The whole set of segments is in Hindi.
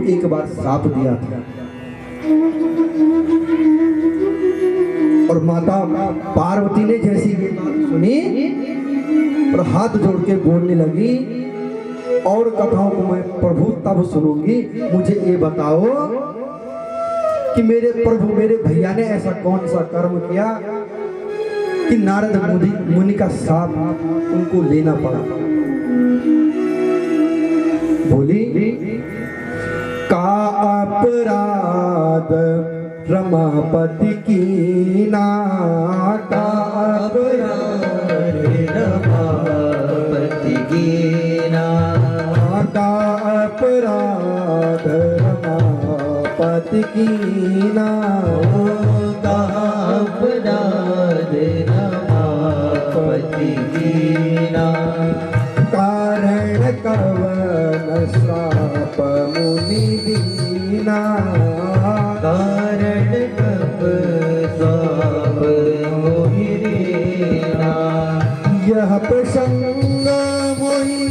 एक बार श्राप दिया था और माता पार्वती ने जैसी ये बात सुनी और हाथ जोड़ के बोलने लगी, और कथाओं को मैं प्रभु तब सुनूंगी, मुझे ये बताओ कि मेरे प्रभु मेरे भैया ने ऐसा कौन सा कर्म किया कि नारद मुनि का श्राप उनको लेना पड़ा। बोली, का अपराध रमापति की ना, का अपराध रमापति की ना, का अपराध रमापति की ना, का अपराध रमापति की ना, कारण कवन श्राप मुनि दीना, कारण कब श्राप मुनि दीना, यह प्रसंग मोहि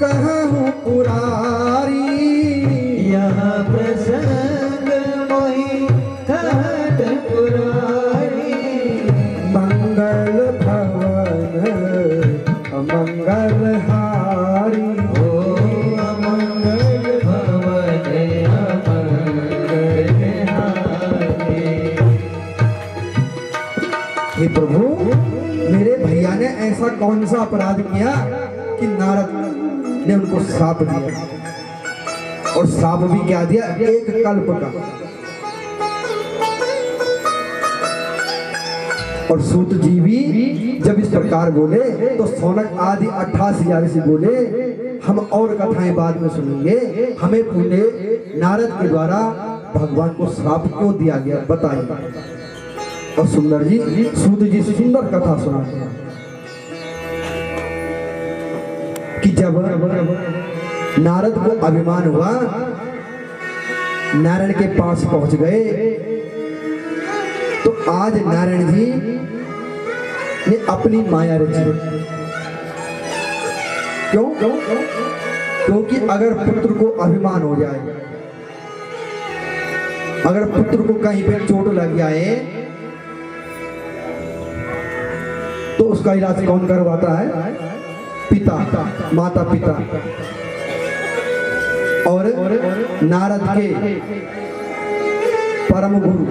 कहूँ पुरारी, यह प्रसंग मोहि कहत पुरारी, मंगल भवन अमंगल हारी, ओ अमंगल भवन अमंगल हारी। हे प्रभु मेरे भैया ने ऐसा कौन सा अपराध किया कि नारद ने उनको श्राप दिया, और श्राप भी क्या दिया, एक कल्प का। और सूत जी भी जब इस प्रकार बोले तो सौनक आदि 88 ऋषि बोले, हम और कथाएं बाद में सुनेंगे, हमें पूरे नारद के द्वारा भगवान को श्राप क्यों दिया गया बताइए। और सुंदर जी सूत जी सुंदर कथा सुनाते हैं कि जब नारद को अभिमान हुआ, नारायण के पास पहुंच गए, तो आज नारायण जी ने अपनी माया रची। क्यों? क्योंकि अगर पुत्र को अभिमान हो जाए, अगर पुत्र को कहीं पे चोट लग जाए तो उसका इलाज कौन करवाता है? पिता, माता पिता। और नारद के परम गुरु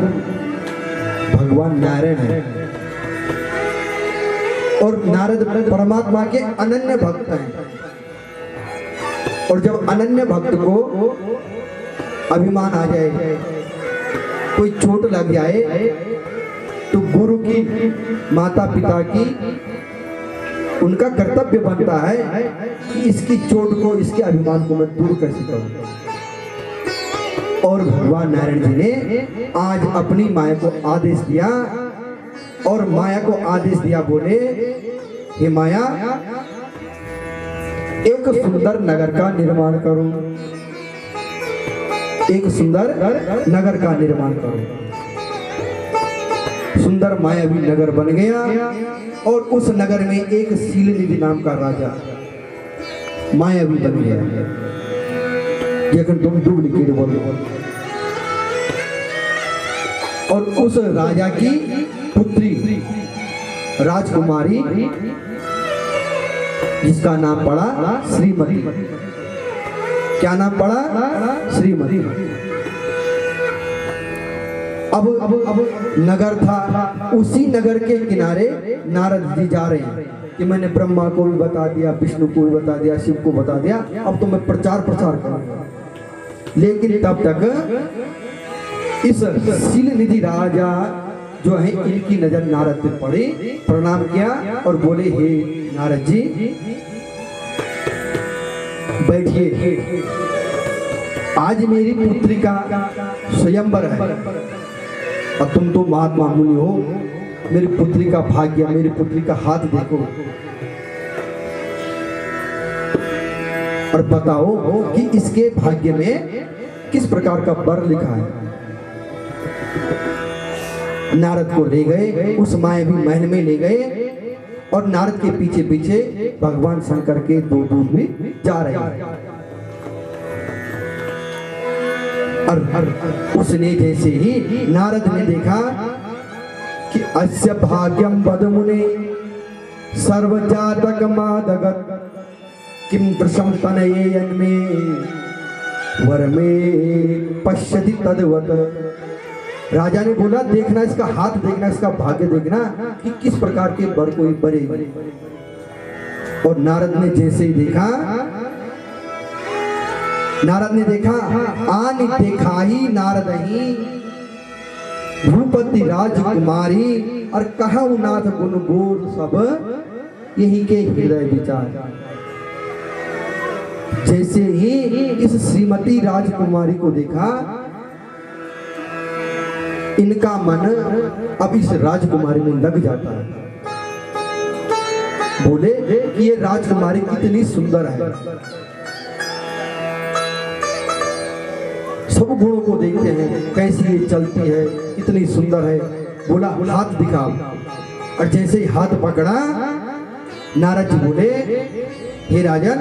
भगवान नारायण है, और नारद परमात्मा के अनन्य भक्त हैं। और जब अनन्य भक्त को अभिमान आ जाए, कोई चोट लग जाए, तो गुरु की, माता पिता की, उनका कर्तव्य बनता है कि इसकी चोट को, इसके अभिमान को मैं दूर कैसे करूं। और भगवान नारायण जी ने आज अपनी माया को आदेश दिया, और माया को आदेश दिया, बोले, हे माया, एक सुंदर नगर का निर्माण करो, एक सुंदर नगर का निर्माण करो। सुंदर मायावी नगर बन गया, और उस नगर में एक शीलनिधि नाम का राजा मायावी बन गया। लेकिन तुम डुप्लीकेट बोलो। और उस राजा की पुत्री राजकुमारी, जिसका नाम पड़ा श्रीमती। क्या नाम पड़ा? श्रीमती। अब नगर था, उसी नगर के किनारे नारद जी जा रहे हैं कि मैंने ब्रह्मा को भी बता दिया, विष्णु को भी बता दिया, शिव को बता दिया, अब तो मैं प्रचार प्रसार करूंगा। लेकिन तब तक इस शीलनिधि राजा जो है, इनकी नजर नारद पे पड़ी, प्रणाम किया और बोले, हे नारद जी बैठिए, आज मेरी पुत्री का स्वयंवर है, और तुम तो महात्मा मुनि हो, मेरी पुत्री का भाग्य, मेरी पुत्री का हाथ देखो और बताओ कि इसके भाग्य में किस प्रकार का वर लिखा है। नारद को ले गए, उस मायावी महल में ले गए, और नारद के पीछे पीछे भगवान शंकर के दो दूत भी जा रहे हैं। और उसने जैसे ही नारद ने देखा कि अस्य भाग्यम बदमुने सर्वजातक मादगत किम दृशम तनये यन्मे वरमे पश्यति तद्वत। राजा ने बोला, देखना इसका हाथ, देखना इसका भाग्य, देखना कि किस प्रकार के वर कोई बरे। और नारद ने जैसे ही देखा, नारद ने देखा, आनि देखा ही नारद ही भूपति राजकुमारी, और कहा नाथ गुण गोर सब यही के हृदय विचार। जैसे ही इस श्रीमती राजकुमारी को देखा, इनका मन अब इस राजकुमारी में लग जाता है। बोले कि ये राजकुमारी कितनी सुंदर है। सब गुणों को देखते हैं, कैसी ये चलती है, कितनी सुंदर है। बोला हाथ दिखाओ, और जैसे ही हाथ पकड़ा, नारद जी बोले, हे राजन,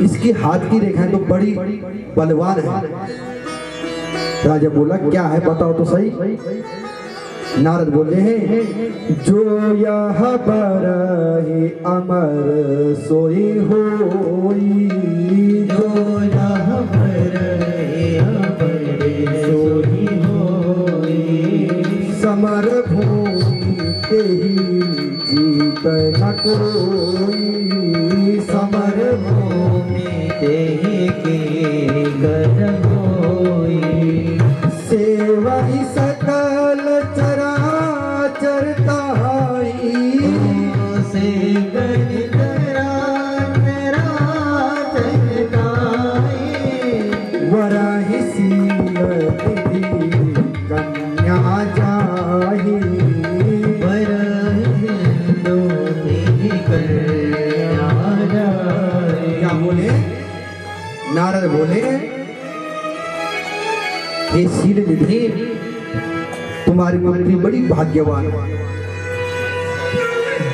इसकी हाथ की रेखाएं तो बड़ी बलवान है। राजा बोला, क्या है बताओ तो सही। नारद बोले हैं, जो यह बरहि अमर सोई होई, जो यह बरहि अमर सोई होई, समर भूमि तेहि जीत न कोई, समर भूमि तेहि के कर होई, सेवा ही सकल चराचर ताई, से गणित मेरा चरताई, वराहि सील निधि कन्या जाहि, वरहिंदो निधि कन्या जाहि। क्या बोले? नारद बोले, हे शील निधि, तुम्हारी मंत्री बड़ी भाग्यवान,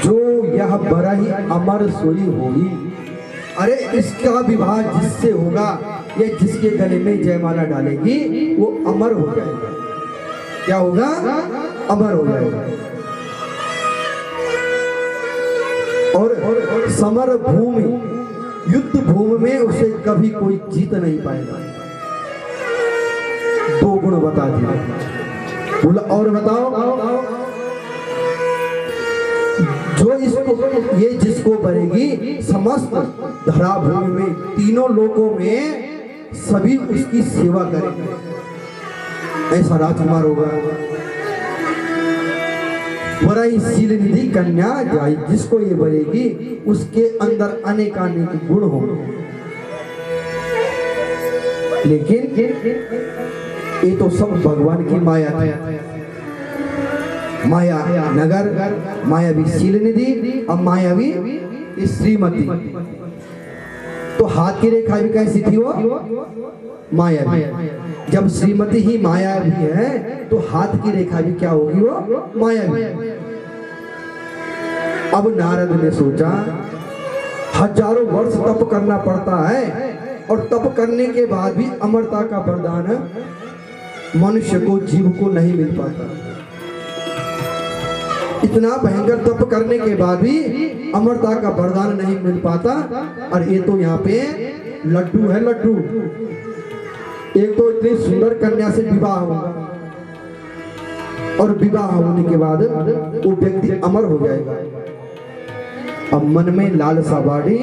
जो यह बरहि अमर सोई होई। अरे इसका विवाह जिससे होगा, ये जिसके गले में जयमाला डालेगी, वो अमर हो जाएगा। क्या होगा? अमर हो जाएगा। और समर भूमि, युद्ध भूमि में उसे कभी कोई जीत नहीं पाएगा। दो गुण बता दिया। बोला और बताओ, जो इसको, ये जिसको बनेगी, समस्त धरा भूमि में, तीनों लोकों में सभी उसकी सेवा करेंगे। ऐसा राजकुमार होगा। वराई शील निधि कन्या जाई, जिसको ये बनेगी उसके अंदर अनेकानेक गुण होंगे। लेकिन ये तो सब भगवान की माया थी। माया नगर, मायावी शील निधि, और मायावी श्रीमती। तो हाथ की रेखा भी कैसी थी? वो मायावी। जब श्रीमती ही मायावी है, तो हाथ की रेखा भी क्या होगी? वो मायावी। अब नारद ने सोचा, हजारों वर्ष तप करना पड़ता है, और तप करने के बाद भी अमरता का वरदान मनुष्य को, जीव को नहीं मिल पाता। इतना भयंकर तप करने के बाद भी अमरता का वरदान नहीं मिल पाता। और ये तो यहाँ पे लड्डू है, लड्डू। एक तो इतनी सुंदर कन्या से विवाह होगा, और विवाह होने के बाद वो व्यक्ति अमर हो जाएगा। अब मन में लालसा बाड़ी,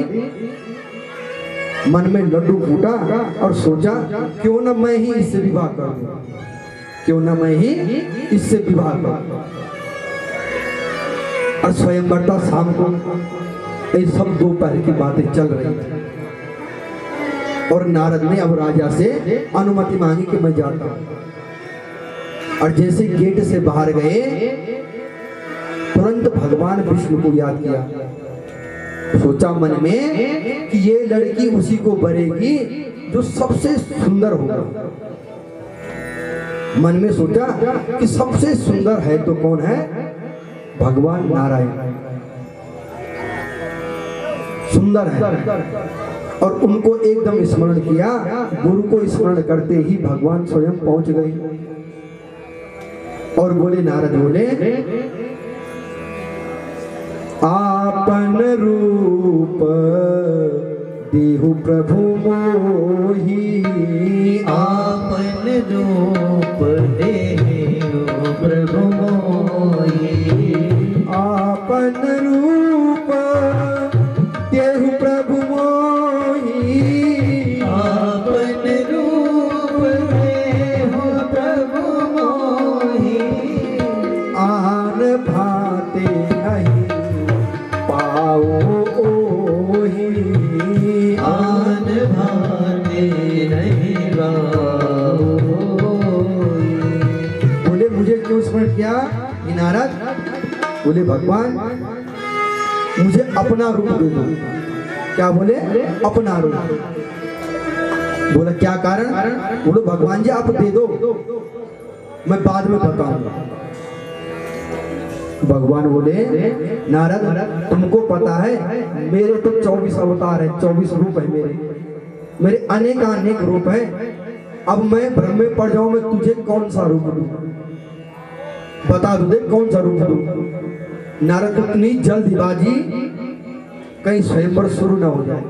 मन में लड्डू फूटा, और सोचा क्यों न मैं ही इससे विवाह कर दूं, क्यों न मैं ही इससे विवाह कर दूं। और स्वयंवरता शाम को, ये सब दोपहर की बातें चल रही थी। और नारद ने अब राजा से अनुमति मांगी कि मैं जाता हूं। और जैसे गेट से बाहर गए, तुरंत भगवान विष्णु को याद किया। सोचा मन में कि ये लड़की उसी को बरेगी जो सबसे सुंदर होगा। मन में सोचा कि सबसे सुंदर है तो कौन है? भगवान नारायण सुंदर है। और उनको एकदम स्मरण किया। गुरु को स्मरण करते ही भगवान स्वयं पहुंच गए और बोले, नारद बोले, आपन रूप देहु प्रभु मोहि, आपन रूप देहु प्रभु मोहि, आपन रूप देहु प्रभु मोहि, आपन रूप देहु प्रभु मोहि, आन भाते नहीं पाओ ओहि, आन भाते नहीं पाओ। बोले, मुझे क्यों स्मरण किया ये नारद? बोले, भगवान मुझे अपना रूप दे दो। क्या बोले? अपना रूप। बोला, क्या कारण? बोलो, भगवान जी आप दे दो, मैं बाद में बताऊंगा। भगवान बोले, नारद तुमको पता है मेरे तो 24 अवतार है, 24 रूप है मेरे अनेक रूप है। अब मैं भ्रम में पड़ जाऊं, मैं तुझे कौन सा रूप दूं? बता दो दे, कौन सा रूप दूं? नारद, इतनी जल्दबाजी कहीं स्वयंवर शुरू ना हो जाए।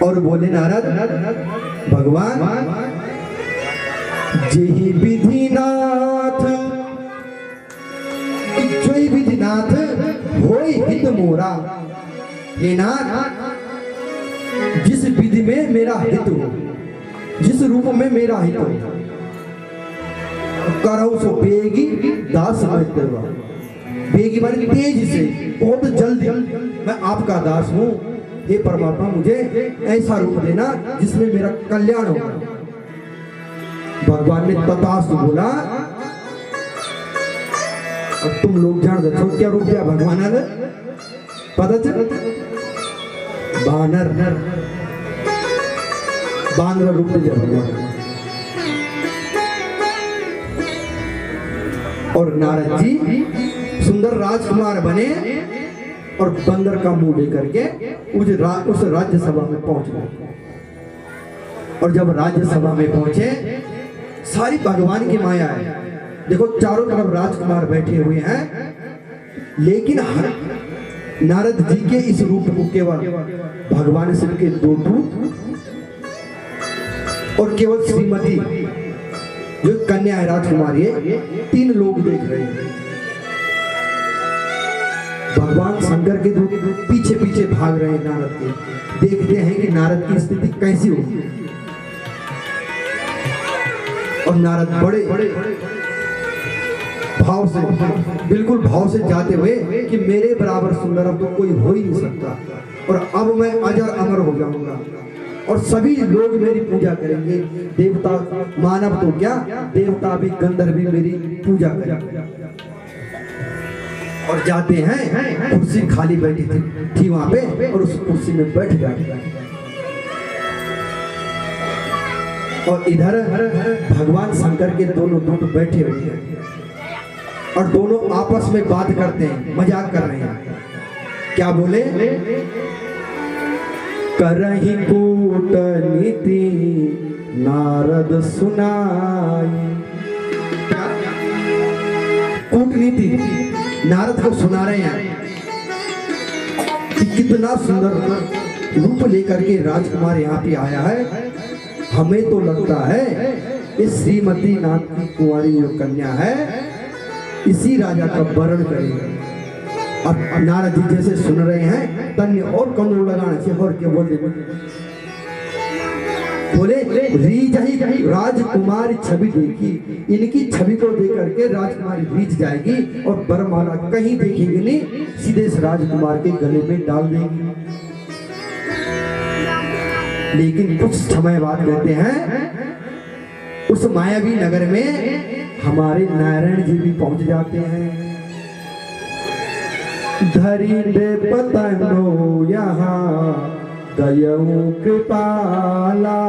और बोले, नारद भगवान जेहि विधिनाथ, जोई विधिनाथ होई हित मोरा। हे नाथ, जिस विधि में मेरा हित हो, जिस रूप में मेरा हित हो, करहु सो बेगी दास मैं तेरा। बेगी माने तेज से, बहुत जल्दी मैं आपका दास हूँ। हे परमात्मा, मुझे ऐसा रूप देना जिसमें मेरा कल्याण हो। भगवान ने तथास्तु बोला। और तुम लोग जान दो क्या रूप दिया भगवान ने? पता चल? बानर बानर रूप दिया भगवान ने। और नारद जी सुंदर राजकुमार बने और बंदर का मुंह लेकर के उस राज्यसभा में पहुंच गए। और जब राज्यसभा में पहुंचे, सारी भगवान की माया है। देखो, चारों तरफ राजकुमार बैठे हुए हैं, लेकिन हर नारद जी के इस रूप को केवल भगवान शिव के 2 दूत और केवल श्रीमती जो कन्या है राजकुमारी है, 3 लोग देख रहे हैं। भगवान शंकर के दूत पीछे पीछे भाग रहे हैं नारद के। देखते हैं कि नारद की स्थिति कैसी होगी। और नारद बड़े भाव से, बिल्कुल भाव से जाते हुए कि मेरे बराबर सुंदर अब तो कोई हो ही नहीं सकता, और अब मैं अजर अमर हो जाऊंगा और सभी लोग मेरी पूजा करेंगे। देवता मानव तो क्या, देवता भी गंधर्व भी मेरी पूजा करेंगे। और जाते हैं, कुर्सी खाली बैठी थी वहां पे, और उस कुर्सी में बैठ जाते। और इधर भगवान शंकर के दोनों दूत बैठे हुए हैं और दोनों आपस में बात करते हैं, मजाक कर रहे हैं। क्या बोले? करहि कूटनीति नारद सुनाई। कूटनीति नारद को सुना रहे हैं कि कितना सुंदर रूप लेकर के राजकुमार यहाँ पे आया है। हमें तो लगता है इस श्रीमती नाथ की कुंवारी जो कन्या है, इसी राजा का वरण करेगा। और नारद जी जैसे सुन रहे हैं, तन्य और कमर लगाने से और क्या बोले रीझ ही राजकुमारी छवि देखी। इनकी छवि को देख करके राजकुमारी रीझ जाएगी और वरमाला कहीं देखेगी नहीं, सीधे इस राजकुमार के गले में डाल देगी। लेकिन कुछ समय बाद कहते हैं उस मायावी नगर में हमारे नारायण जी भी पहुंच जाते हैं। धरी दे पतंगो यहाँ दयऊ कृपाला,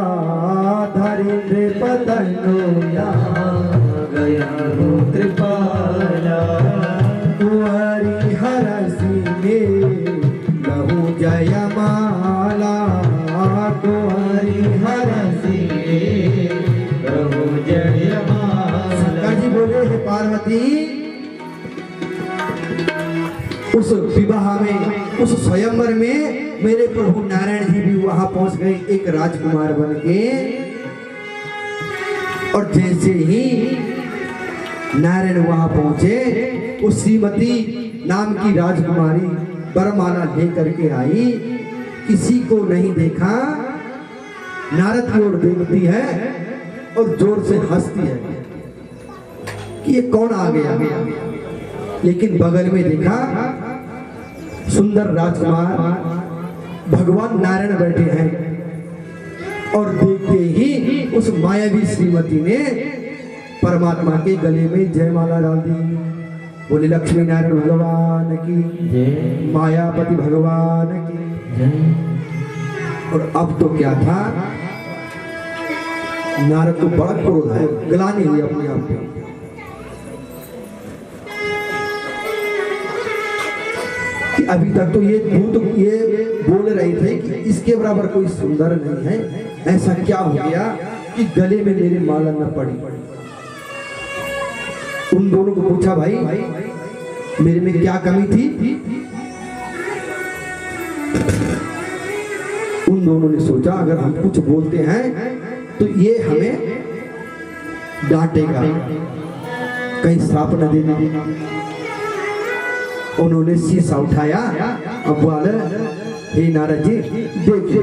धरी दे पतंगो यहाँ गयऊ कृपाला, कुंवरी हरसी में लहू जयमाला। विवाह में, उस स्वयंवर में मेरे प्रभु नारायण जी भी वहां पहुंच गए एक राजकुमार बन के। और जैसे ही नारायण वहां पहुंचे, उस श्रीमती नाम की राजकुमारी वरमाला लेकर के आई। किसी को नहीं देखा, नारद की ओर देखती है और जोर से हंसती है कि ये कौन आ गया। लेकिन बगल में देखा सुंदर राजकुमार भगवान नारायण बैठे हैं। और देखते ही उस मायावी श्रीमती ने परमात्मा के गले में जयमाला डाल दी। बोले लक्ष्मी नारायण भगवान की, मायापति भगवान की। और अब तो क्या था, नारद को बड़ा क्रोध है, ग्लानि हुई अपने आप पे। कि अभी तक तो ये दूत ये बोल रहे थे कि इसके बराबर कोई सुंदर नहीं है, ऐसा क्या हो गया कि गले में मेरी माला न पड़ी। उन दोनों को पूछा, भाई मेरे में क्या कमी थी। उन दोनों ने सोचा अगर हम कुछ बोलते हैं तो ये हमें डांटेगा, कहीं श्राप न दे देगा। उन्होंने शीशा उठाया, अब बोले हे नारद जी देखिए।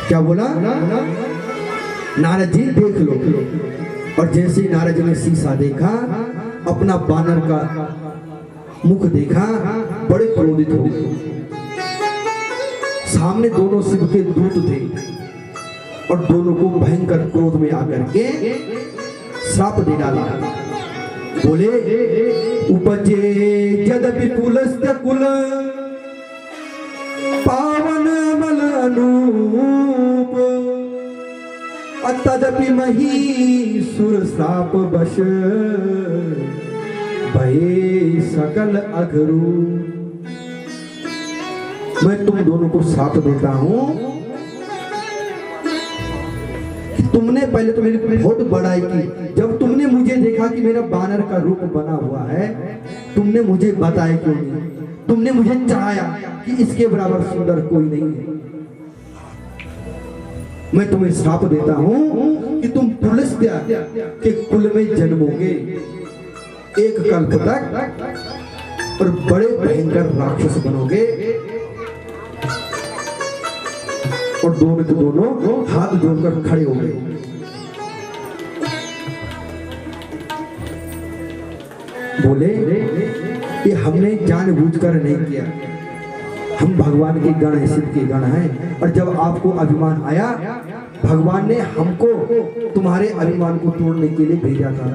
क्या बोला, नारद जी देख लो। और जैसे ही नारद जी ने शीशा देखा, अपना बानर का मुख देखा, बड़े क्रोधित हो गए। सामने दोनों शिव के दूत थे और दोनों को भयंकर क्रोध में आकर के श्राप दे डाला। बोले उपजे यद्यपि कुलस्य कुल पावन मल अनूप, तदपि महीसुर श्राप बश भये सकल अघरू। मैं तुम दोनों को श्राप देता हूं कि तुमने पहले तो मेरी बहुत बड़ाई की। जब तुमने मुझे देखा कि मेरा बानर का रूप बना हुआ है, तुमने मुझे बताया क्यों नहीं। तुमने मुझे चाहा कि इसके बराबर सुंदर कोई नहीं है। मैं तुम्हें श्राप देता हूं कि तुम पुलस्त्य के कुल में जन्मोगे एक कल्प तक और बड़े भयंकर राक्षस बनोगे। और दोनों के दोनों हाथ जोड़कर खड़े हो गए। बोले ये हमने जानबूझकर नहीं किया, हम भगवान के गण हैं, शिव के गण हैं। और जब आपको अभिमान आया, भगवान ने हमको तुम्हारे अभिमान को तोड़ने के लिए भेजा था।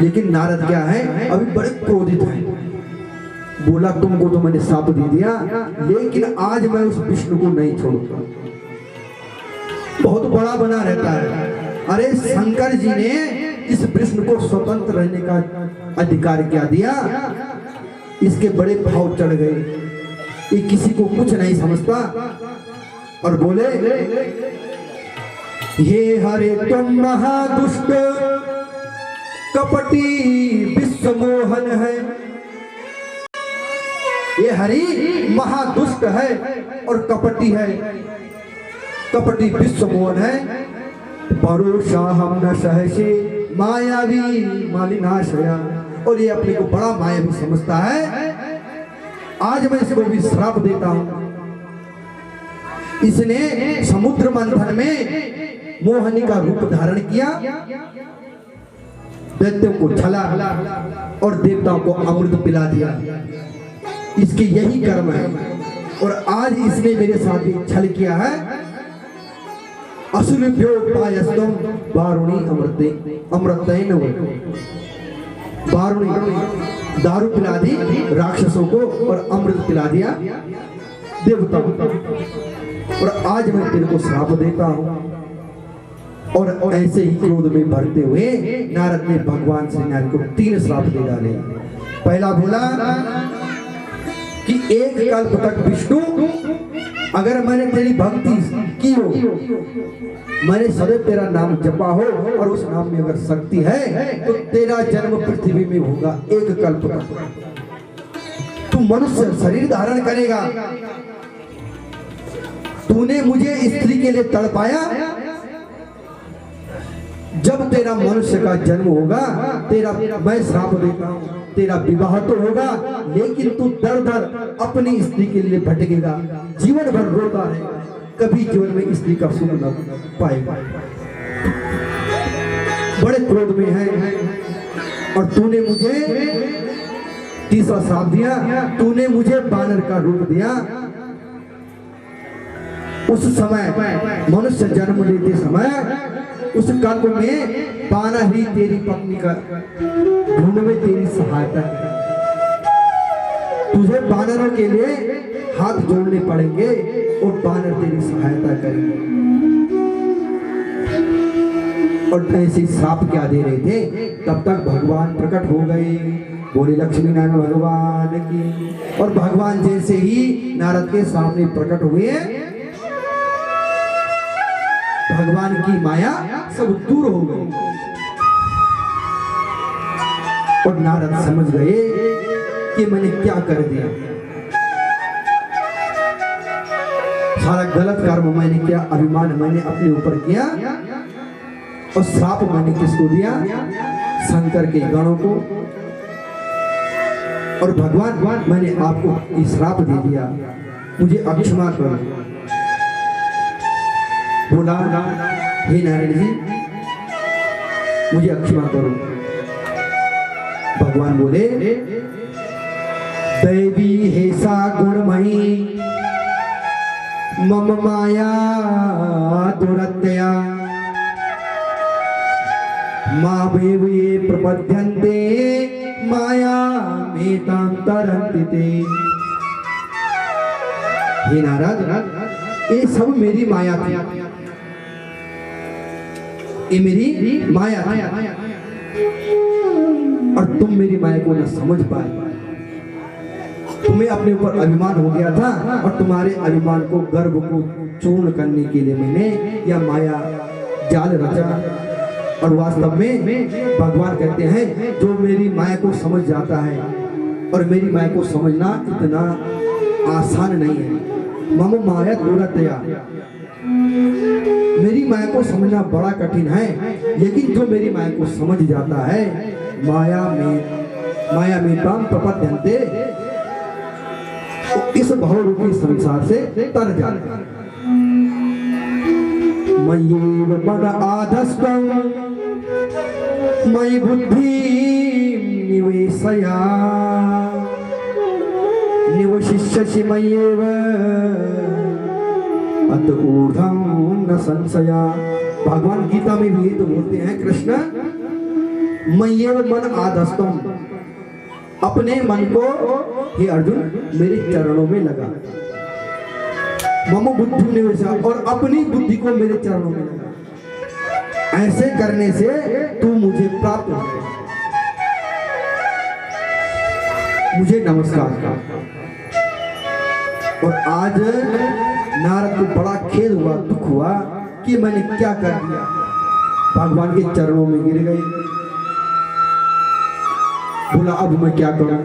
लेकिन नारद क्या है, अभी बड़े क्रोधित हैं। बोला तुमको तो मैंने श्राप दे दिया, लेकिन आज मैं उस विष्णु को नहीं छोड़ूंगा। बहुत बड़ा बना रहता है। अरे शंकर जी ने इस विष्णु को स्वतंत्र रहने का अधिकार क्या दिया, इसके बड़े भाव चढ़ गए। ये किसी को कुछ नहीं समझता। और बोले हे हरे तुम महादुष्ट कपटी विश्वमोहन है। ये हरि महादुष्ट है और कपटी है, कपटी विश्वमोहन है। भरोसा हम न सहसे मायावी मालिनाशया। और ये अपने को बड़ा मायावी समझता है। आज मैं इसको भी श्राप देता हूं। इसने समुद्र मंथन में मोहनी का रूप धारण किया, दैत्यों को छला और देवताओं को अमृत पिला दिया। इसके यही कर्म है। और आज इसने मेरे साथ छल किया है। असुरभ्यो पायस्तम वारुणी अमृते अमृतेन वे। वारुणी दारू पिला दी राक्षसों को और अमृत पिला दिया देवताओं को। और आज मैं तेरे को श्राप देता हूं। और ऐसे ही क्रोध में भरते हुए नारद ने भगवान श्री नारायण को 3 श्राप दे डाले। पहला बोला कि एक कल्प तक विष्णु अगर मैंने तेरी भक्ति की हो, मैंने सदैव तेरा नाम जपा हो और उस नाम में अगर शक्ति है तो तेरा जन्म पृथ्वी में होगा एक कल्प का। तू मनुष्य शरीर धारण करेगा। तूने मुझे स्त्री के लिए तड़पाया। जब तेरा मनुष्य का जन्म होगा, तेरा मैं श्राप देता हूं, तेरा विवाह तो होगा, लेकिन तू दर दर अपनी स्त्री के लिए भटकेगा, जीवन भर रोता रहेगा, कभी जीवन में स्त्री का सुख न पाएगा। बड़े क्रोध में है और तूने मुझे तीसरा श्राप दिया, तूने मुझे बानर का रूप दिया। उस समय मनुष्य जन्म लेते समय उस कल्प में पाना ही तेरी पत्नी का ढूंढ में तेरी सहायता है। तुझे बानरों के लिए हाथ जोड़ने पड़ेंगे और बानर तेरी सहायता करेंगे। और ऐसे श्राप क्या दे रहे थे, तब तक भगवान प्रकट हो गए। बोले लक्ष्मी नारायण भगवान की। और भगवान जैसे ही नारद के सामने प्रकट हुए, भगवान की माया सब दूर हो गई और नारद समझ गए कि मैंने क्या कर दिया, सारा गलत कर्म मैंने किया, अभिमान मैंने अपने ऊपर किया और श्राप मैंने किसको दिया, शंकर के गणों को। और भगवान मैंने आपको इस श्राप दे दिया, मुझे अक्षमा करो। बोला हे नारायण जी मुझे अक्षमा करो। भगवान बोले दैवी हे सा गुणमयी मम माया दुरत्यया मामेव ये प्रपद्यन्ते माया मेतां तरन्ति ते। हे नारद ये सब मेरी माया थी, ये मेरी माया थी और तुम मेरी माया को न समझ पाए। तुम्हें अपने ऊपर अभिमान हो गया था और तुम्हारे अभिमान को गर्व को चूर्ण करने के लिए मैंने यह माया जाल रचा। और वास्तव में भगवान कहते हैं जो मेरी माया को समझ जाता है, और मेरी माया को समझना इतना आसान नहीं है। मम माया दुरतया, मेरी माया को समझना बड़ा कठिन है, लेकिन जो मेरी माया को समझ जाता है माया में ताम प्रपद्यन्ते, तो इस बहुरूपी संसार से तर जाता है। मय्येव मन आधस्तं मयि बुद्धि निवेशया निवशिष्यसि मय्येव अत ऊर्ध्वं न संशया। भगवान गीता में भी तो बोलते हैं कृष्ण मय्येव मन आधस्तं, अपने मन को हे अर्जुन मेरे चरणों में लगा। मम बुद्धि निवेशा, और अपनी बुद्धि को मेरे चरणों में लगा। ऐसे करने से तू मुझे प्राप्त हो जाए। मुझे नमस्कार कर। और आज नारद को बड़ा खेद हुआ, दुख हुआ कि मैंने क्या कर दिया। भगवान के चरणों में गिर गई। बोला अब मैं क्या करूं।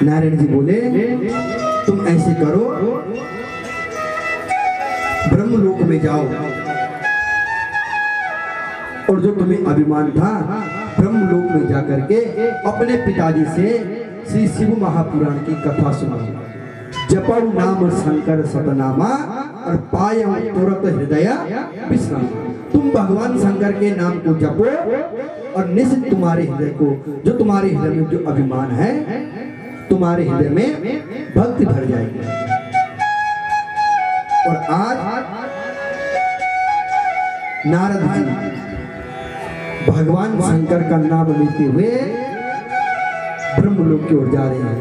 नारायण जी बोले तुम ऐसे करो, ब्रह्मलोक में जाओ और जो तुम्हें अभिमान था ब्रह्मलोक में जाकर के अपने पिताजी से श्री शिव महापुराण की कथा सुनो। जपऊ नाम शंकर सतनामा और पायम तुरत हृदय विश्राम। तुम भगवान शंकर के नाम को जपो और निश्चित तुम्हारे हृदय को, जो तुम्हारे हृदय में जो अभिमान है, तुम्हारे हृदय में भक्ति भर जाएगी। और आज नारद जी भगवान शंकर का नाम लेते हुए ब्रह्मलोक की ओर जा रहे हैं।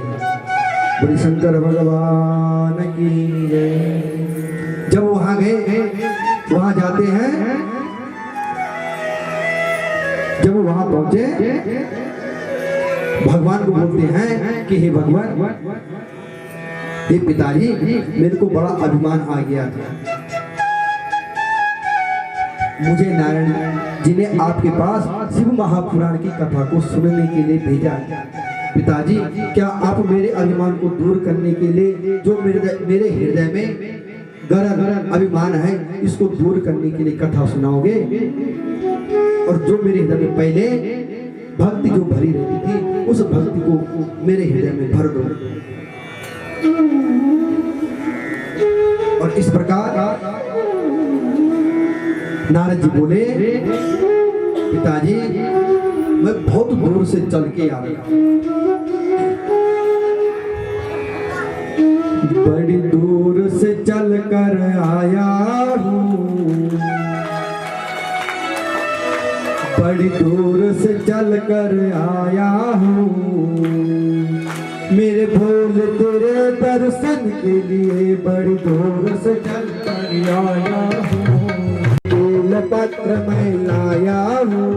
बोले शंकर भगवान की जय। जब वहां गए, वहां जाते हैं, जब वहां पहुंचे भगवान को बोलते हैं कि हे भगवान, हे पिताजी, मेरे को बड़ा अभिमान आ गया था। मुझे नारायण जी ने आपके पास शिव महापुराण की कथा को सुनने के लिए भेजा। पिताजी, क्या आप मेरे अभिमान को दूर करने के लिए, जो मेरे हृदय में गरज अभिमान है, इसको दूर करने के लिए कथा सुनाओगे? और जो मेरे हृदय में पहले भक्ति जो भरी रहती थी, उस भक्ति को मेरे हृदय में भर दो। और इस प्रकार नारद जी बोले, पिताजी, मैं बहुत दूर से चल के आ रहा हूं, बड़ी दूर से चल कर आया हूँ, बड़ी दूर से चल कर आया हूँ, मेरे भोले तेरे दर्शन के लिए बड़ी दूर से चल कर आया हूँ, पत्र मैं लाया हूँ,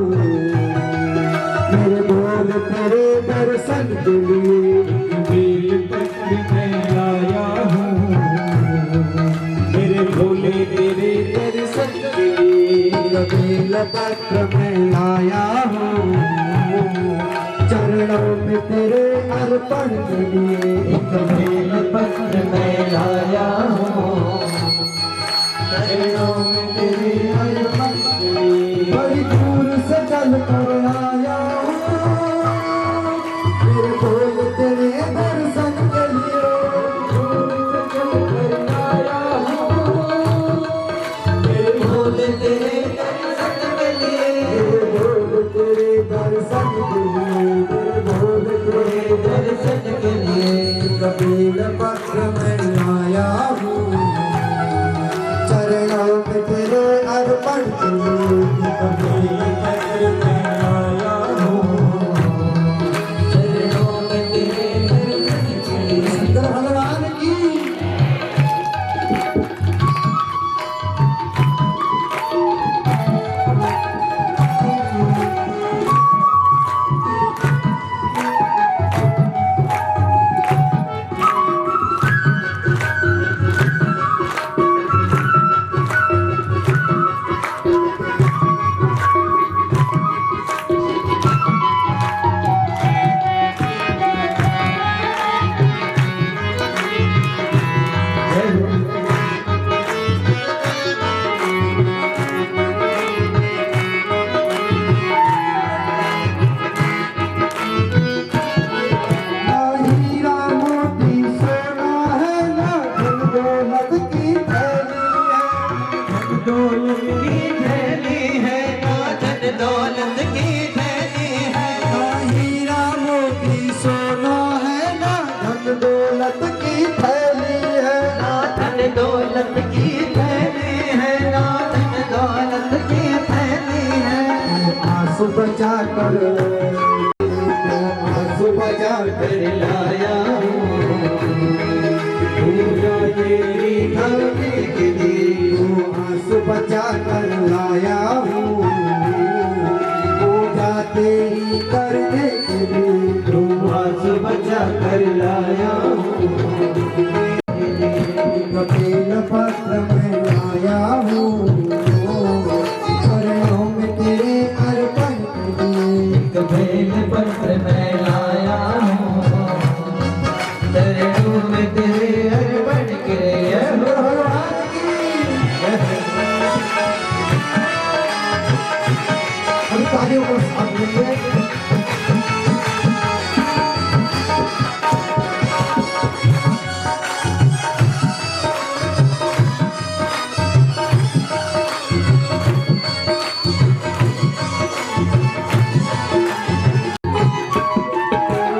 मेरे भोले तेरे दर्शन के लिए बेल पत्र मैं लाया हूँ, मेरे भोले तेरे दर्शन के लिए बेल पत्र मैं लाया हूँ, चरणों में तेरे अर्पण के लिए बेल पत्र मैं लाया हूँ, चरणों में तेरे अर्पण के लिए बड़ी दूर से चल कर आया हूँ, मेरे भोले तेरे दर्शन के लिए मेरे भोले तेरे दर्शन के लिए, तेरे दर्शन के लिए, मेरे भोले तेरे दर्शन के लिए कबीर पत्र में लाया हूँ, चरणों में तेरे अर्पण के लिए कबीर पत्र मैं लाया हूँ, चरणों में तेरे दर्शन के लिए। शंकर भगवान की दौलत की थैली है, धन दौलत की थैली है, ना हीरा मोती सोना है, ना धन दौलत की थैली है, ना धन दौलत की थैली है, ना धन दौलत की थैली है। आंसू बचा कर, आंसू बचा कर लाया हूँ, पूजा तेरी भक्ति के लिए, आंसू बचा कर लाया हूँ, पूजा तेरी करने के लिए तू आंसू बचा कर लाया हूँ, कपिल पत्र में लाया हूँ, चरणों में तेरे अर्पण के लिए बेल पत्र मैं लाया हूँ, चरणों में तेरे अर्पण के लिए। भगवान की हम तालियों को साथ देंगे।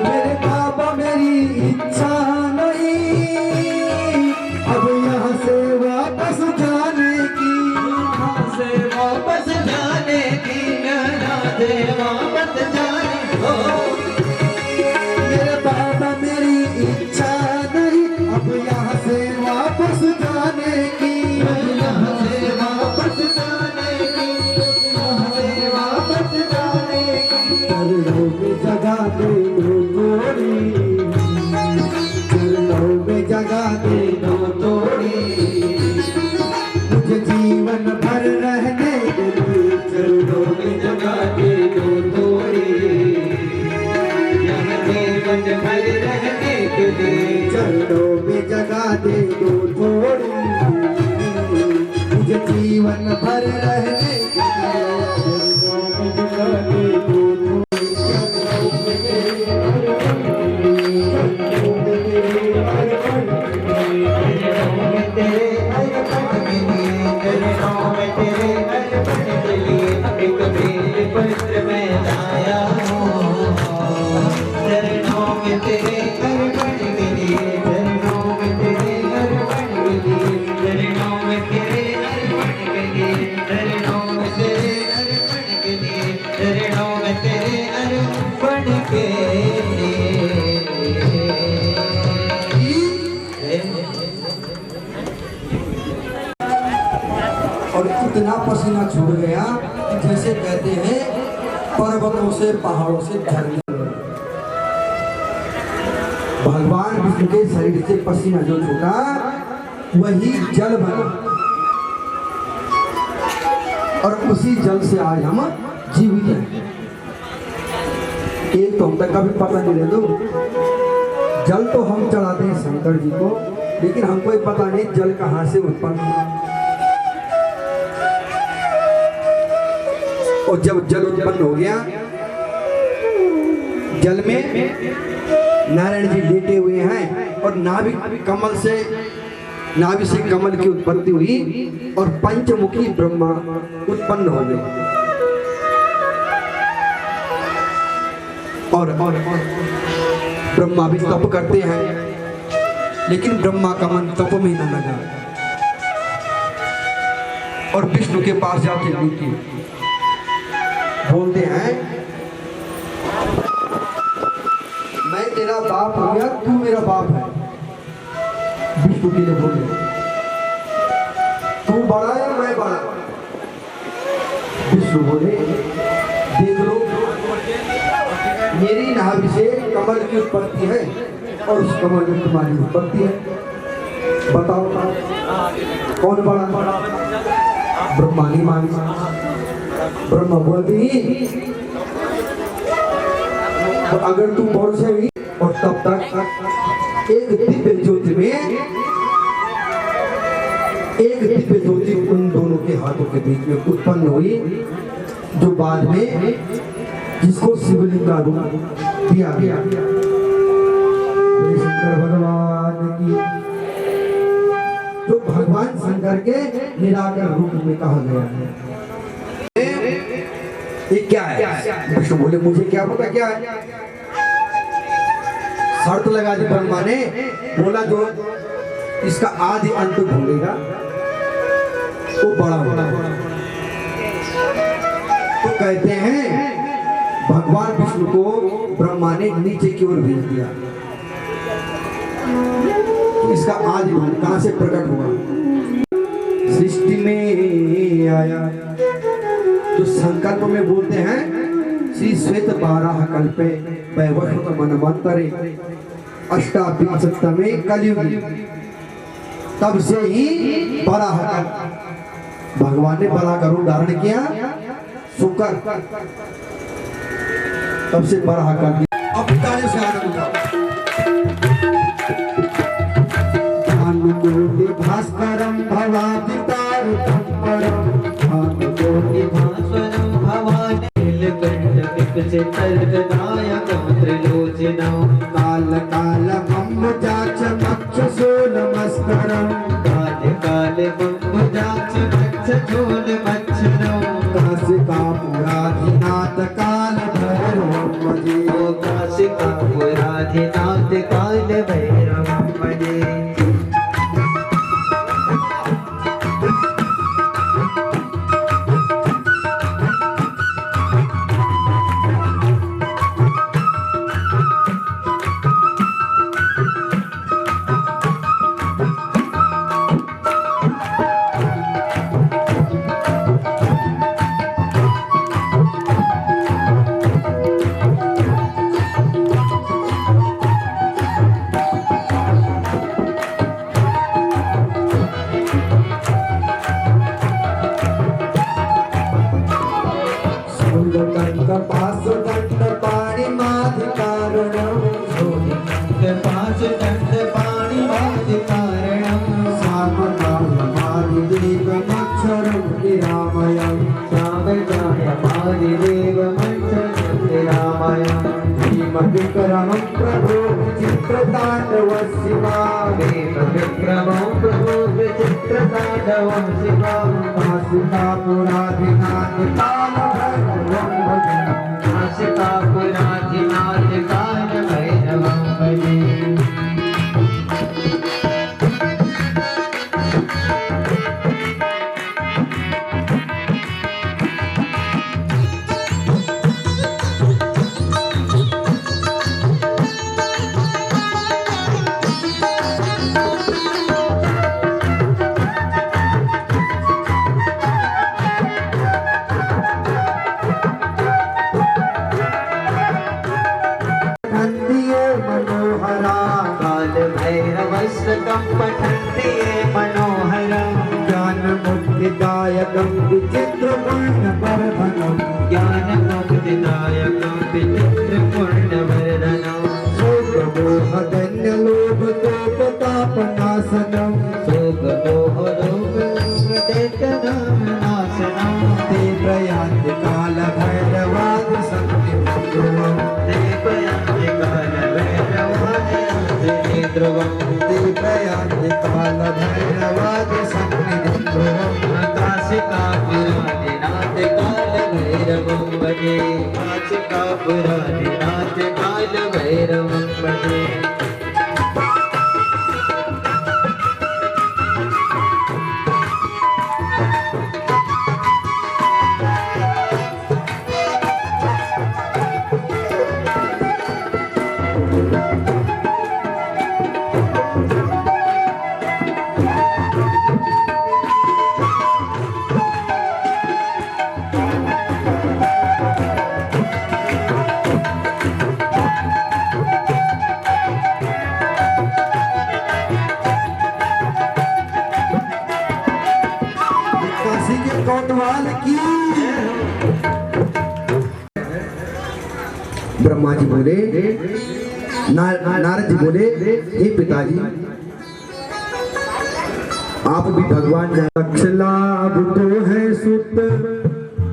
मेरे बाबा मेरी इच्छा नहीं अब यहाँ से वापस जाने की, यहाँ से वापस जाने की, यहाँ से वापस जाने को। मेरे बाबा मेरी इच्छा नहीं अब यहाँ से वापस जाने की, यहाँ से वापस जाने की, यहाँ से वापस जाने की। चरणों में जगा दे जगा दे दो तोड़ी, मुझे जीवन भर रहने के लिए चरणों में जगा दे दो तोड़ी, यहाँ जीवन भर रहने के लिए चरणों में जगा दे दो तोड़ी, मुझे जीवन भर रहने के लिए चरणों में जगा दे दो पत्र में लाया हूँ, चरणों में तेरे अर्पण के लिए, चरणों में तेरे अर्पण के लिए, चरणों में तेरे अर्पण के लिए, चरणों में तेरे अर्पण के लिए, चरणों में तेरे अर्पण के और इतना पसीना छूट गया कि जैसे कहते हैं पर्वतों से पहाड़ों से झरने। भगवान विष्णु के शरीर से पसीना जो छूटा वही जल बना और उसी जल से आज हम जीवित हैं। एक तो हम तक कभी पता नहीं रहे दो, जल तो हम चढ़ाते हैं शंकर जी को, लेकिन हमको पता नहीं जल कहाँ से उत्पन्न हुआ। और जब जल उत्पन्न हो गया, जल में नारायण जी लेटे हुए हैं और नाभि से कमल की उत्पत्ति हुई और पंचमुखी ब्रह्मा उत्पन्न हो गए। और ब्रह्मा भी तप करते हैं, लेकिन ब्रह्मा का मन तप में न लगा और विष्णु के पास जाके नीचे बोलते हैं, मैं तेरा बाप हो गया, तू मेरा बाप है। विष्णु के लिए बोले, तू बड़ा या मैं बड़ा? विष्णु बोले, देख लो, मेरी नाभि से कमल की उत्पत्ति है और उस कमल में तुम्हारी उत्पत्ति है, बताओ कौन बड़ा? ब्रह्मा नहीं मानी। ब्रह्मा बोलते ही तो अगर तू मौन से हुई और तब तक एक दिव्य ज्योति उन दोनों के हाथों के बीच में उत्पन्न हुई, जो बाद में जिसको शिवलिंग का रूप दिया गया। शंकर भगवान की, जो भगवान शंकर के निराकार रूप में कहा गया है। ये क्या है? विष्णु बोले, मुझे क्या पता क्या है। शर्त लगा दी ब्रह्मा ने, बोला जो इसका आदि अंत ढूंढेगा वो बड़ा होगा। तो कहते हैं भगवान विष्णु को ब्रह्मा ने नीचे की ओर भेज दिया, तो इसका आदि कहां से प्रकट हुआ? सृष्टि में आया। तो संकल्प में बोलते हैं, श्री श्वेत 12 कल्पे वैवस्वत मनवंतरे अष्टाविंशतमे कलियुगे। तब से ही बराह भगवान ने बराह का रूप धारण किया, शुक्र, तब से बराह कर दिया। अब ताली से आनंद उठाओ। भास्करम भवाति तारकम परम, भानुकोटि भास्वरम भवानि नीलकंठ विकसितर्कनायकं त्रिलोचनं काल कालमम्बुजाक्ष मक्षशूलमस्करं, काले काले बम्बुजाक्ष मक्षशूलमच्छनं, काशिकापुराधिनाथ काल भैरवं भजे। काशिकापुराधिनाथ काल भैरवं भजे। विक्रमं प्रभो विचित्रताण्डव शिवा देव विक्रमो प्रभो विचित्रताण्डवं शिवा काशिकापुराधिनाथ कालभैरवं भजे काशिकापुराधिनाथ कालभैरवं भजे कालभैरवस्तकं पठन्ति ये मनोहरं ज्ञानमुक्तिदायकं विचित्रपूर्णवर्धनं ज्ञानमुक्तिदायकं विचित्रपूर्णवर्धनं शोकमोहदैन्यलोभतोपतापनाशनं शोकमोहरोगदेशनाशनं ते प्रयान्ति कालभैरवादि सन्निधिं ते प्रयान्ति कालभैरवादि ध्रुवं ते प्रयान्ति कालभैरवादि सन्निधिं काशिकापुराधिनाथ कालभैरवं भजे काशिकापुराधिनाथ कालभैरवं भजे काशी के कोतवाल की ब्रह्मा जी बोले नारद जी बोले हे पिताजी आप भी भगवान लक्ष्य लाभ तो है सुत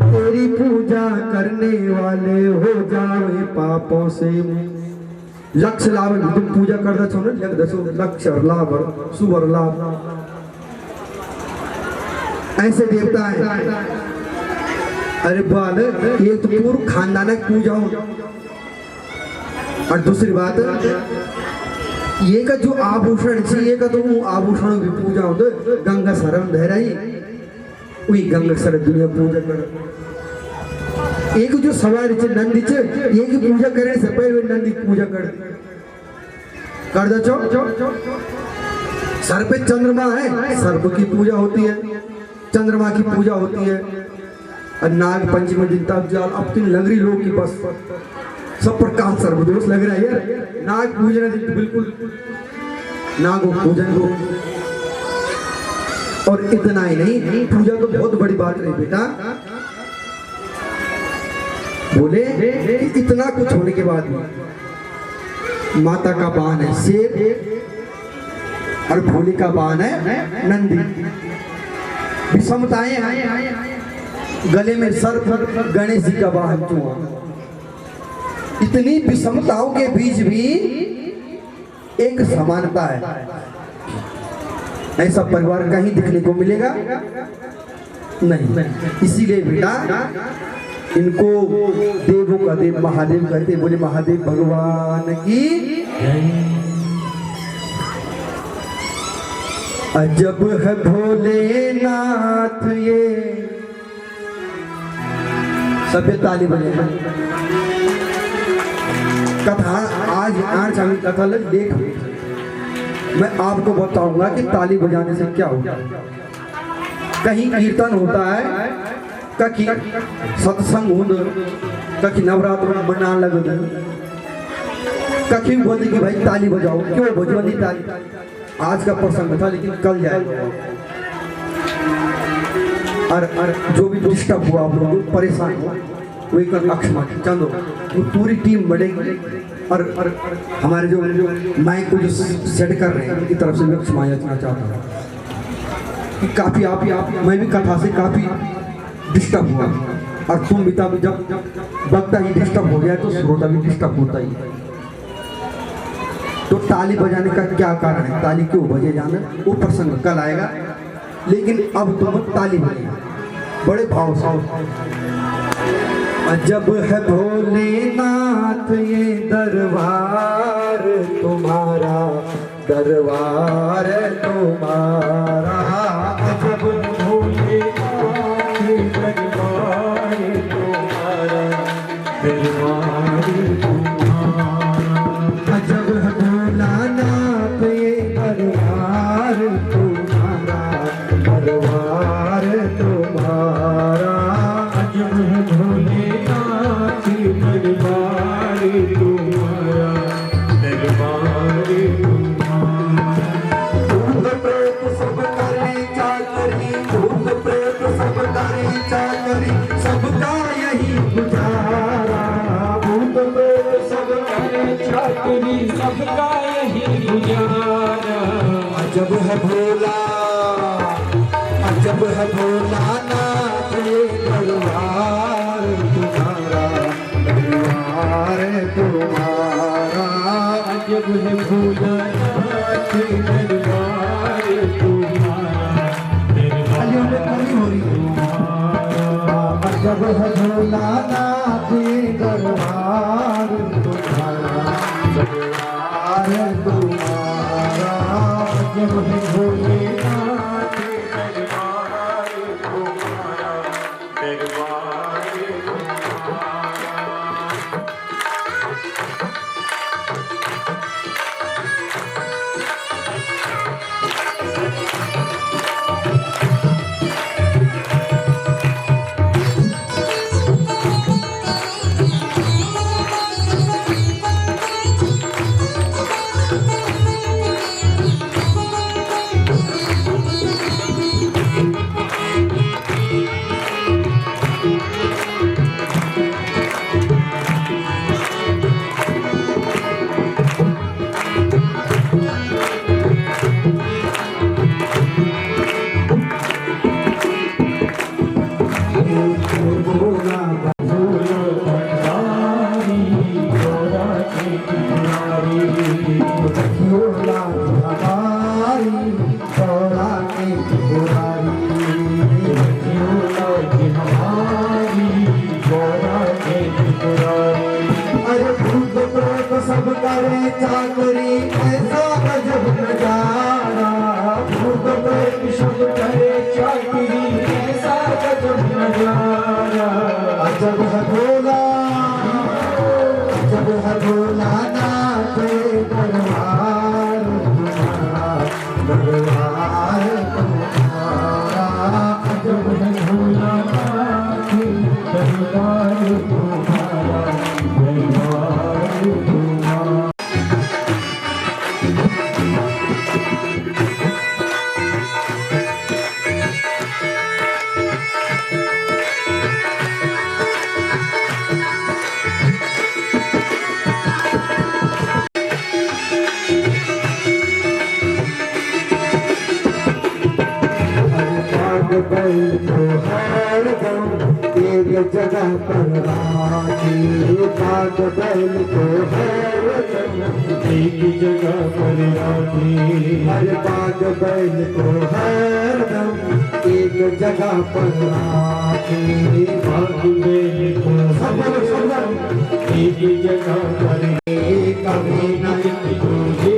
तेरी पूजा करने वाले हो जावे पापों से लक्ष्य लाभ तुम पूजा कर दो लिख दो लक्ष्य और लाभ शुभ और लाभ ऐसे देवता है अरे बाल ये तो पूर्व खानदान की पूजा हो और दूसरी बात ये का जो आभूषण चाहिए का तो वो आभूषण की पूजा हो तो गंगा सरम धराई वही गंगा सर दुनिया पूजा कर एक जो सवारी चे नंदी चे ये की पूजा करे से पहले नंदी की पूजा कर दो सर पे चंद्रमा है सर्प की पूजा होती है चंद्रमा की पूजा होती है और नाग पंचमी दिन तक जाल अब तीन लग रही लोग की बस सब प्रकार सर्वदोष लग रहा है यार नाग पूजन दिन तो बिल्कुल नागो पूजन को और इतना ही नहीं पूजा तो बहुत बड़ी बात रही बेटा बोले इतना कुछ होने के बाद माता का बाण है शेर और भोले का बाण है नंदी विषमताएं गले में सर्प गणेश जी का वाहन चुआ इतनी विषमताओं के बीच भी एक समानता है ऐसा परिवार कहीं दिखने को मिलेगा नहीं इसीलिए बेटा इनको देवों का देव महादेव कहते बोले महादेव भगवान की अजब है भोलेनाथ ये सभ्य ताली बजे कथा आज कथा लग देख मैं आपको बताऊंगा कि ताली बजाने से क्या होगा कहीं कीर्तन होता है कहीं सत्संग हो कहीं नवरात्र में मना लग कहीं बोलते कि भाई ताली बजाओ क्यों बजवानी ताली आज का प्रसंग था लेकिन कल जाएगा और जो भी डिस्टर्ब हुआ आप लोग परेशान हुआ वही कर अक्षमा चंदो वो पूरी टीम बढ़ेगी और हमारे जो माइक को जो सेट कर रहे हैं उनकी तरफ से मैं क्षमा याचना चाहता हूँ कि काफ़ी आप मैं भी कथा से काफ़ी डिस्टर्ब हुआ और तुम भी तब जब वक्ता ही डिस्टर्ब हो गया तो श्रोता भी डिस्टर्ब होता ही तो ताली बजाने का क्या कारण है, ताली क्यों बजे जाना, वो प्रसंग कल आएगा। लेकिन अब तुम ताली बजे बड़े भाव से। अजब है भोलेनाथ ये दरबार तुम्हारा, दरबार तुम्हारा। अजब भोलेनाथ ये दरबार तुम्हारा, दरबार तुम्हारा। अजब है भोलानाथ ये दरबार तुम्हारा, दरबार तुम्हारा। अजब है भोलेनाथ ये दरबार तुम्हारा, दरबार तुम्हारा। भूत प्रेत सब करे चाकरी, भूत प्रेत सब करे चाकरी, सबका यही गुजारा। भूत प्रेत सब करे चाकरी सबका यही गुजारा। अजब है भोला, अजब है भोलानाथ ये दरबार तुम्हारा, दरबार तुम्हारा। अजब है भोलानाथ ये दरबार तुम्हारा, अलियों में कमी हो रही है। तुम्हारा। अजब है भोलानाथ ये दरबार तुम्हारा, दरबार तुम्हारा। अजब है भोलेनाथ ये दरबार तुम्हारा, दरबार तुम्हारा। भोला हमारी गौरा की पुरारी। अरे भूत प्रेत सब करे चाकरी, ऐसा अजब नजारा। भूत प्रेत सब करे चाकरी, ऐसा अजब नजारा। अजब है भोला, अजब है भोलानाथ ये दरबार तुम्हारा, दरबार तुम्हारा। अजब है भोलानाथ दरबार तुम्हारा, दरबार तुम्हारा। बैल को हार दो एक जगह पर राखी। पाग बैल को हार दो एक जगह पर राखी। हर पाग बैल को हार दो एक जगह पर राखी। भाग बैल को एक जगह पर कभी न तुझे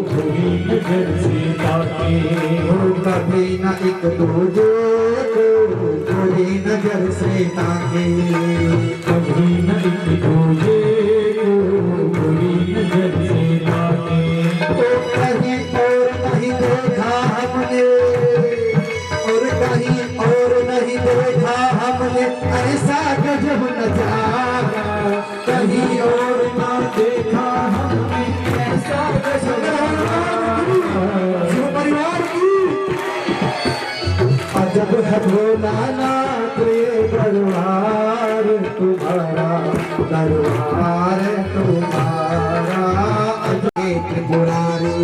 बुरी नजर से ताके। कभी न एक दूजे को बुरी नजर से ताके। कभी न एक दूजे को बुरी नजर से ताके। तो कहीं और नहीं देखा हमने, और कहीं और नहीं देखा हमने ऐसा गजब नजारा। कहीं और ना देखा हमने ऐसा गजब परिवार की। अजब है भोलानाथ ये दरबार तुम्हारा, दरबार तुम्हारा। अजब त्रिपुरारी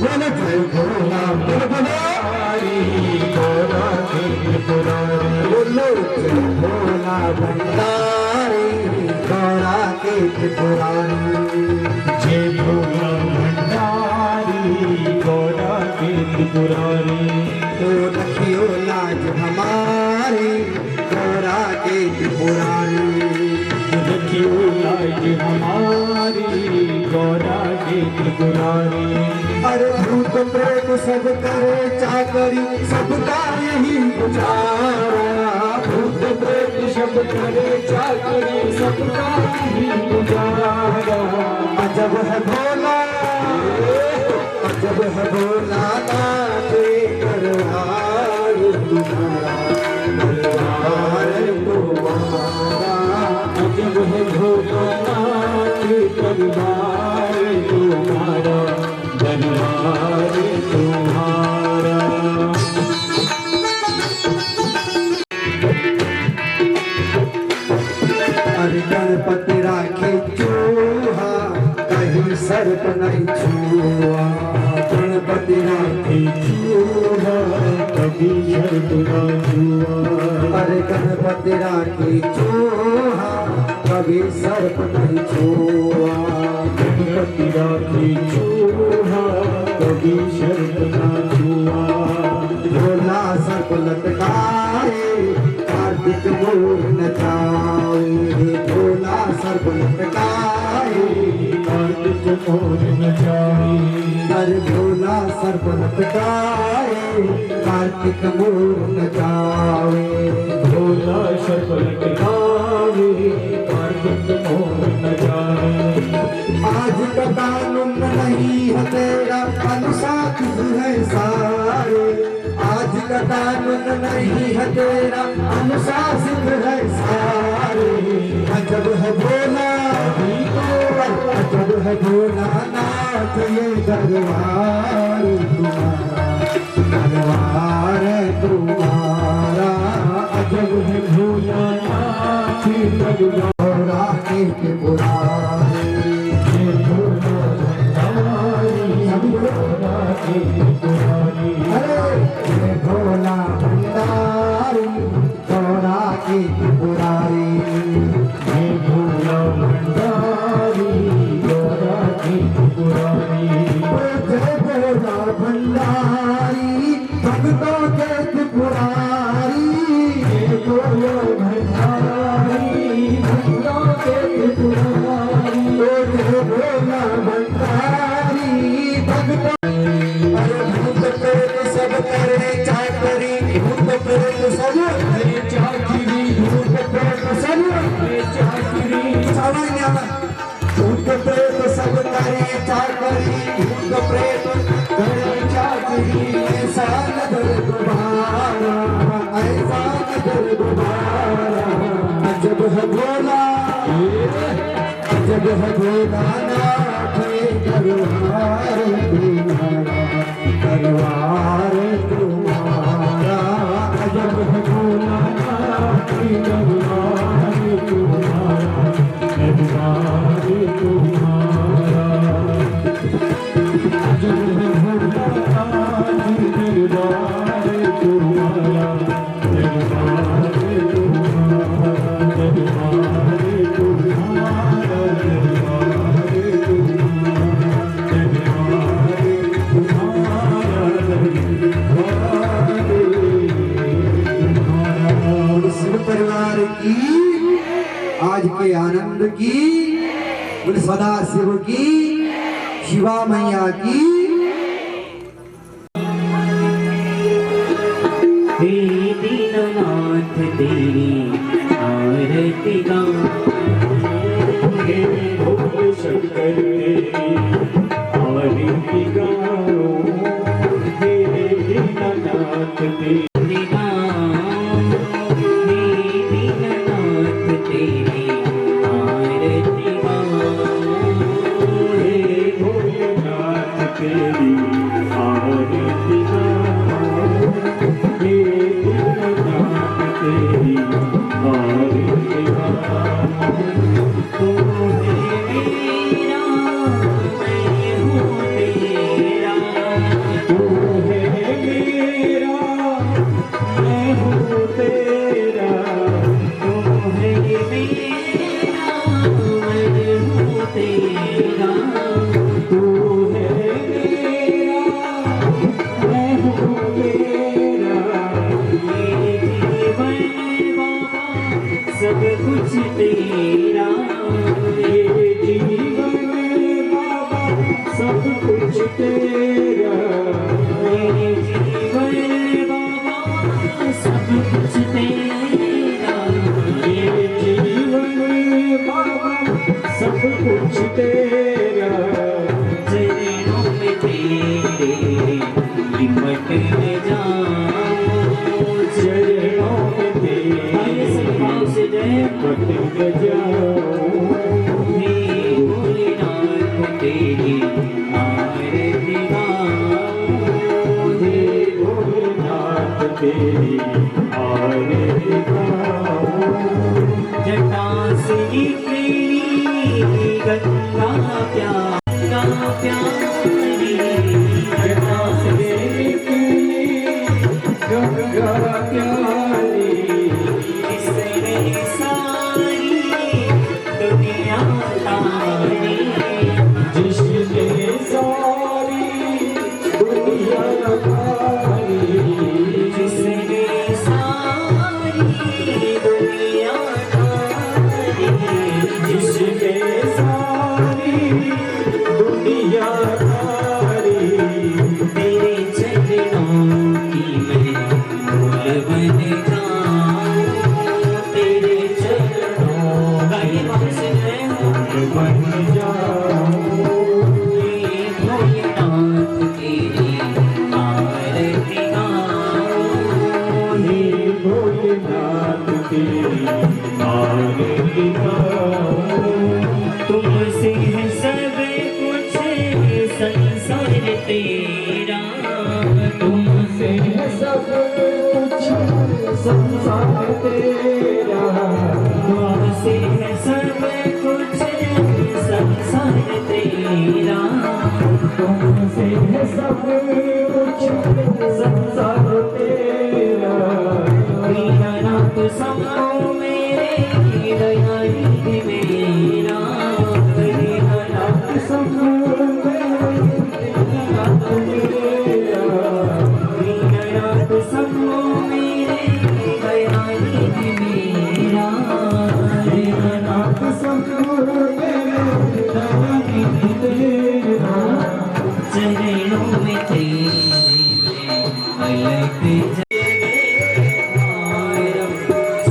बोलो जय भोला, बोलो भोला त्रिपुरारी। बोलो जय भोला भंडारी, गौरा के त्रिपुरारी। जय भोला त्रिपुरारी तो रखियो लाज हमारी गौरा के त्रिपुरारी। रखियो लाज हमारी गौरा के त्रिपुरारी। अरे भूत प्रेत सब करे चाकरी सबका यही गुजारा। भूत प्रेत सब करे चाकरी सबका ही गुजारा। अजब है भोला अजब है भोला नाथ करवार तुम्हारा करवार तुम्हारा। अजब है भोलानाथ दरबार तुम्हारा दरबार तुम्हारा। अरे गणपति राखे चूहा कहीं सर्प नहीं छुआ। गणपति राखे चूहा कभी शर्त ना छुआ। अरे गणपति राखे चूहा कभी सर्प नहीं छुआ। गणपति राखे चूहा कभी शर्त ना छुआ। भोला सर्प लटकाए कार्तिक मोर नचाए। भोला सर्प लटकाए कार्तिक मोर नचाए। अरे भोला सर्प लटकाए कार्तिक मोर नचाए। भोला सर्प लटकाए कार्तिक मोर नचाए। आज का कानून नहीं है तेरा अनुशासित है सारे। आज का कानून नहीं है तेरा अनुशासित है सारे। अजब है भोला अजब है भोला नाथ ये दरबार तुम्हारा दरबार तुम्हारा। अजब है भोलानाथ गौरा के त्रिपुरारी। अरे ये भोला भंडारी गौरा की त्रिपुरारी। हे भोला भंडारी गौरा की त्रिपुरारी। जय भोला भंडारी भक्तों के त्रिपुरारी। हे भोला भंडारी भक्तों के त्रिपुरारी। जय भोला भंडारी भक्तों। अरे भूत प्रेत सब करे चाकरी भूत प्रेत सब करे चाकरी। भूत प्रेत सब करे चाकरी सामान्य भूत प्रेत सब करे चाकरी। भूत प्रेत करे चाकरी ऐसा नजर दोबारा ऐसा नजर दोबारा। अजब है भोला अजब है भोला नाथ दरबार तुम्हारा दरबार तुम्हारा। अजब है भोलानाथ दरबार तुम्हारा दरबार तुम्हारा। अजब है भोलानाथ दरबार तुम्हारा दरबार तुम्हारा दरबार तुम्हारा शिव परिवार की आज के आनंद की बोले सदा शिव की शिवा मैया की। हे दीननाथ तेरी आरती गाऊं। हे भोले शंकर तेरी आरती गाओ। हे दीननाथ तेरी दीननाथ तेरी आरती गाऊं। हे भोलेनाथ तेरी आरती गाओ। हे दीननाथ तेरी लिपट जाऊं चरणों में तेरे भाव से जय लिपट जाऊं हे भोलेनाथ तेरी आरती गाऊं हे भोलेनाथ तेरी आरती गाऊं जटा से निकली गंगा प्यारी जटा से निकली गंगा प्यारी जिसने सारी दुनिया तारी जिसने सारी दुनिया तारी जिसने सारी दुनिया तारी जिसने सारी दुनिया तारी तेरे चरणों की मैं धूल बन जाऊं तेरे चरणों गाइए वापस से जय हो बन जाऊं हे भोलेनाथ तेरी आरती गाऊं हे भोलेनाथ तेरी आरती गाऊं तुमसे है सब कुछ संसार तेरा तुमसे है सब कुछ संसार तेरा तुमसे है सब कुछ संसार तेरा तुमसे है सब कुछ संसार तेरा दीनानाथ समो मेरे दयानिधि मेरा दीनानाथ सब दीनानाथ समो मेरे दयानिधि मेरा दीनानाथ सब तेरा चरणों में तेरे अलग जयकारम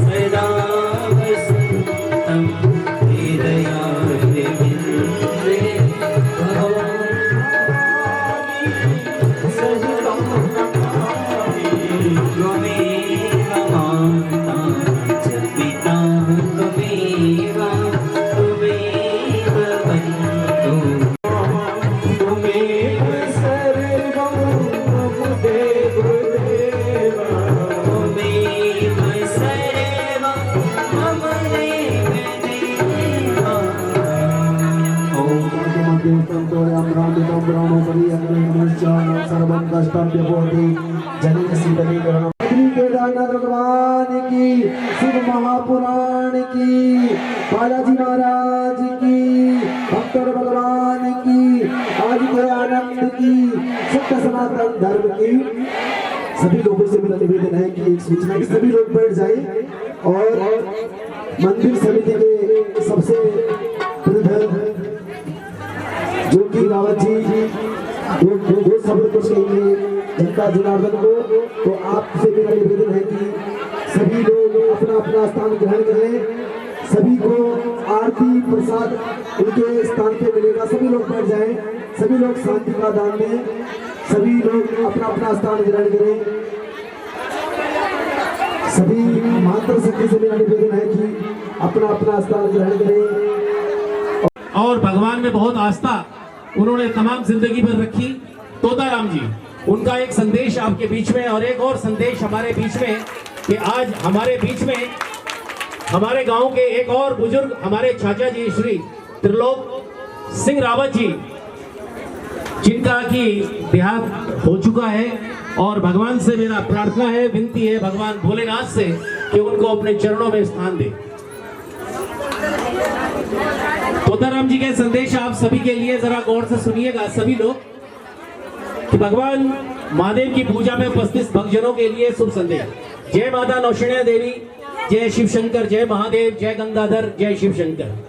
सदा वसंतम हृदयारविंदे त्वमेव माता च पिता त्वमेव त्वमेव बन्धु त्वमेव सर्वं देव देवा त्वमेव सर्वं मम देव देवा ॐ केदारनाथ भगवान की, शिव महापुराण की, बालाजी महाराज की, भक्तर भगवान की, आदित्य आनंद की, सत्य सनातन धर्म की। सभी लोगों से मेरा निवेदन है कि एक सूचना कि सभी लोग बैठ जाए और मंदिर समिति के सबसे वृद्ध जो कि रावत जी दो शब्द कुछ कहेंगे जनता जनार्दन को। तो आपसे मेरा निवेदन है कि सभी लोग अपना अपना स्थान ग्रहण करें। सभी को आरती प्रसाद उनके स्थान पे मिलेगा। सभी लोग बैठ जाएं, सभी लोग शांति का दान दें, सभी लोग अपना अपना स्थान ग्रहण करें। सभी मात्र शक्ति से मेरा निवेदन है कि अपना अपना स्थान ग्रहण करें। और भगवान में बहुत आस्था उन्होंने तमाम जिंदगी भर रखी। तोताराम जी, उनका एक संदेश आपके बीच में और एक और संदेश हमारे बीच में कि आज हमारे बीच में हमारे गांव के एक और बुजुर्ग हमारे चाचा जी श्री त्रिलोक सिंह रावत जी, जिनका की देहांत हो चुका है। और भगवान से मेरा प्रार्थना है, विनती है भगवान भोलेनाथ से कि उनको अपने चरणों में स्थान दे। तोताराम जी के संदेश आप सभी के लिए जरा गौर से सुनिएगा सभी लोग, कि भगवान महादेव की पूजा में उपस्थित भक्तजनों के लिए शुभ संदेश। जय माता नौशेण्या देवी, जय शिव शंकर, जय महादेव, जय गंगाधर, जय शिव शंकर।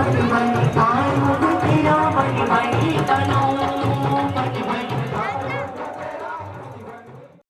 भक्त बन